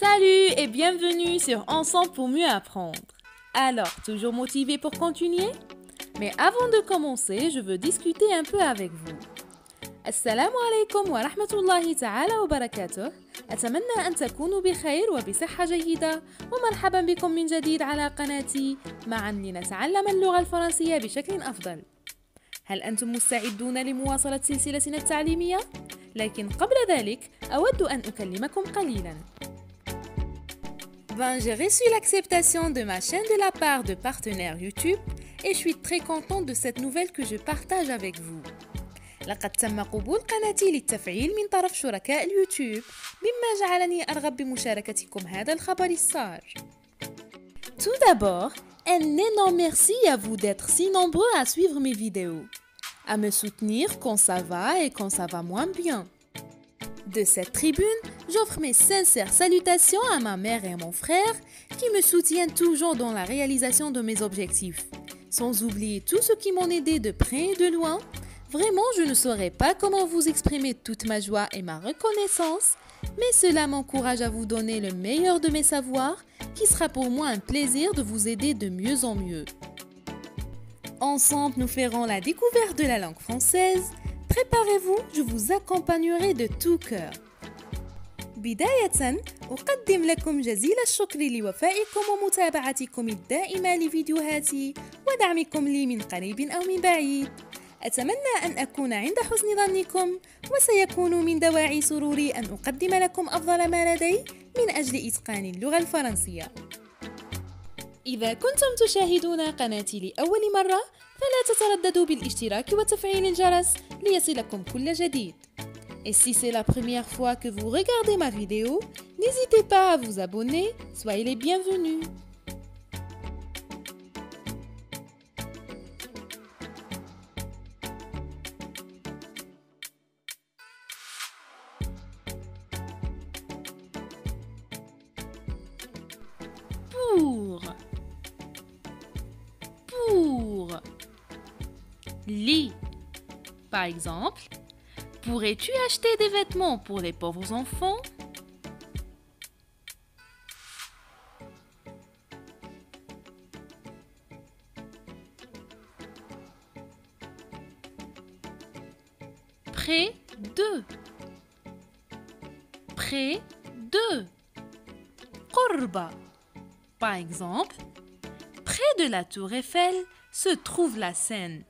Salut et bienvenue sur Ensemble pour mieux apprendre. Alors, toujours motivé pour continuer? Mais avant de commencer, je veux discuter un peu avec vous. Assalamu alaikum wa rahmatullahi ta'ala wa barakatuh. أتمنى أن تكونوا بخير وبصحة جيدة ومرحبا بكم من جديد على قناتي معا لنتعلم اللغة الفرنسية بشكل أفضل. هل أنتم مستعدون لمواصلة سلسلتنا التعليمية؟ لكن قبل ذلك أود أن أكلمكم قليلا. J'ai reçu l'acceptation de ma chaîne de la part de partenaires YouTube et je suis très contente de cette nouvelle que je partage avec vous. لقد تم قبول قناتي للتفعيل من طرف شركاء اليوتيوب مما جعلني أرغب بمشاركتكم هذا الخبر السار. Tout d'abord, un énorme merci à vous d'être si nombreux à suivre mes vidéos, à me soutenir quand ça va et quand ça va moins bien. De cette tribune, j'offre mes sincères salutations à ma mère et à mon frère qui me soutiennent toujours dans la réalisation de mes objectifs. Sans oublier tous ceux qui m'ont aidé de près et de loin, vraiment je ne saurais pas comment vous exprimer toute ma joie et ma reconnaissance, mais cela m'encourage à vous donner le meilleur de mes savoirs, qui sera pour moi un plaisir de vous aider de mieux en mieux. Ensemble, nous ferons la découverte de la langue française. Préparez-vous, je vous accompagnerai de tout cœur. بداية أقدم لكم جزيل الشكر لوفائكم ومتابعتكم الدائمة لفيديوهاتي ودعمكم لي من قريب أو من بعيد. أتمنى أن أكون عند حسن ظنكم وسيكون من دواعي سروري أن أقدم لكم أفضل ما لدي من أجل إتقان اللغة الفرنسية. إذا كنتم تشاهدون قناتي لأول مرة فلا تترددوا بالاشتراك وتفعيل الجرس ليصلكم كل جديد. Et si c'est la première fois que vous regardez ma vidéo, n'hésitez pas à vous abonner, soyez les bienvenus. Pour. Lis. Par exemple, pourrais-tu acheter des vêtements pour les pauvres enfants? Près de. Près de. قرب. Par exemple, près de la tour Eiffel se trouve la Seine.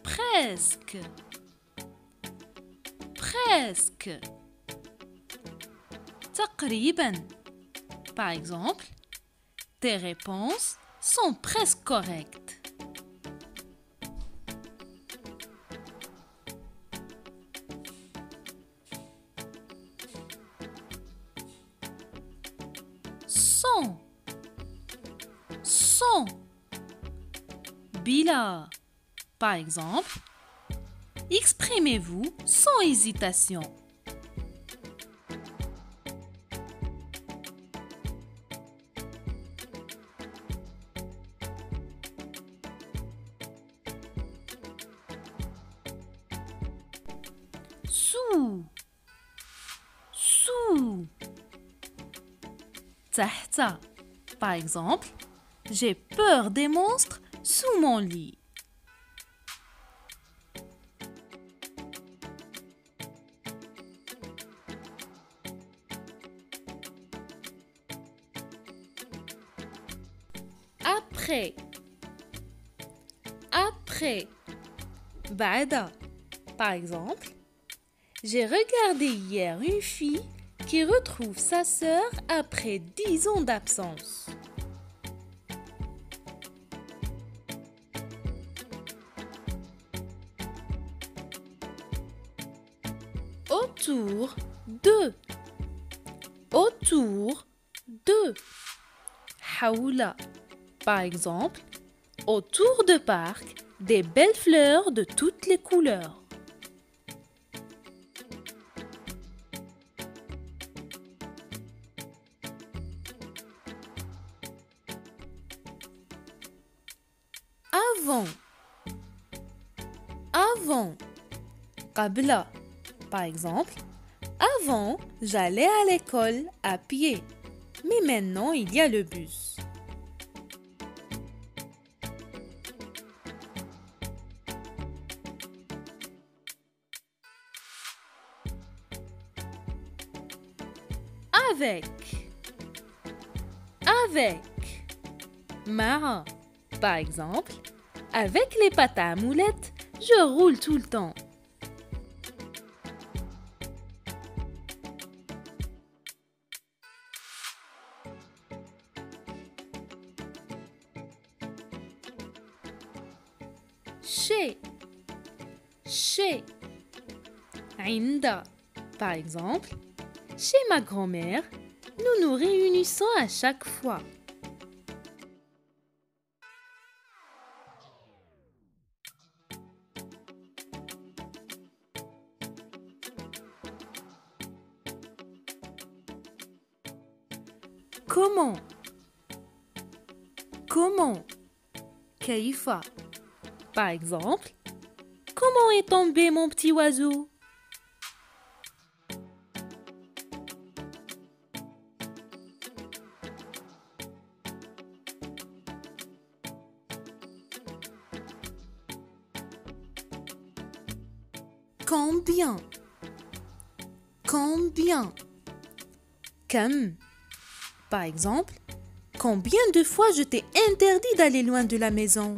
Presque. Presque. تقريباً. Par exemple, tes réponses sont presque correctes. Sans. Bila. Par exemple, exprimez-vous sans hésitation. Sous. Sous. تحت. Par exemple, j'ai peur des monstres sous mon lit. Après. Après. بعد. Par exemple, j'ai regardé hier une fille qui retrouve sa sœur après 10 ans d'absence. Autour de. Autour de. حول. Par exemple, autour de parc, des belles fleurs de toutes les couleurs. Avant. Avant. قبل. Par exemple, avant, j'allais à l'école à pied. Mais maintenant, il y a le bus. Avec. Avec. مع. Par exemple, avec les pâtes à moulettes, je roule tout le temps. Chez. Chez. عند. Par exemple, chez ma grand-mère, nous nous réunissons à chaque fois. Comment? Comment? كيف? Par exemple, comment est tombé mon petit oiseau? Combien? Combien? كم? Par exemple, combien de fois je t'ai interdit d'aller loin de la maison?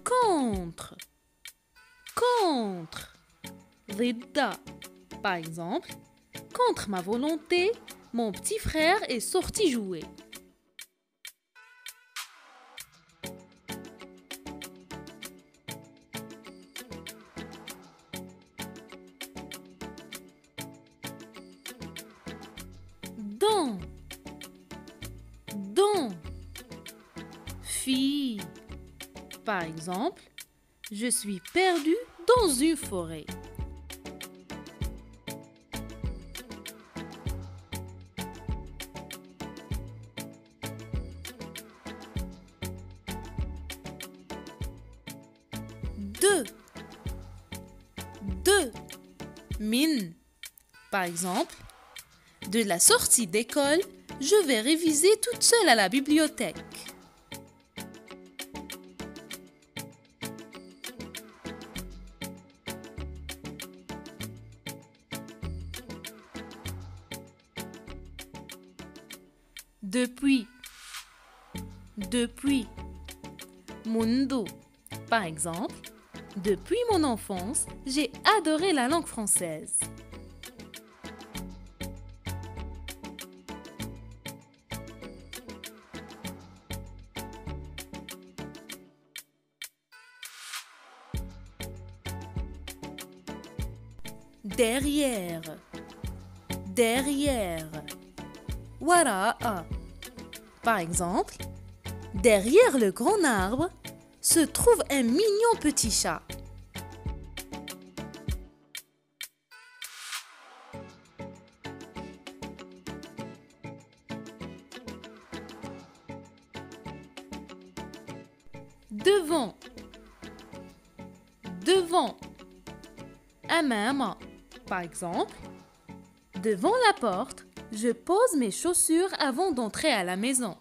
Contre. Contre. ضد. Par exemple, contre ma volonté, mon petit frère est sorti jouer. Dans. Dans. Fille. Par exemple, je suis perdue dans une forêt. De. De. Min. Par exemple, de la sortie d'école, je vais réviser toute seule à la bibliothèque. Depuis. Depuis. منذ. Par exemple, depuis mon enfance, j'ai adoré la langue française. Derrière. Derrière. وراء. Par exemple, derrière le grand arbre se trouve un mignon petit chat. Devant. Devant. أمام. Par exemple, devant la porte, je pose mes chaussures avant d'entrer à la maison.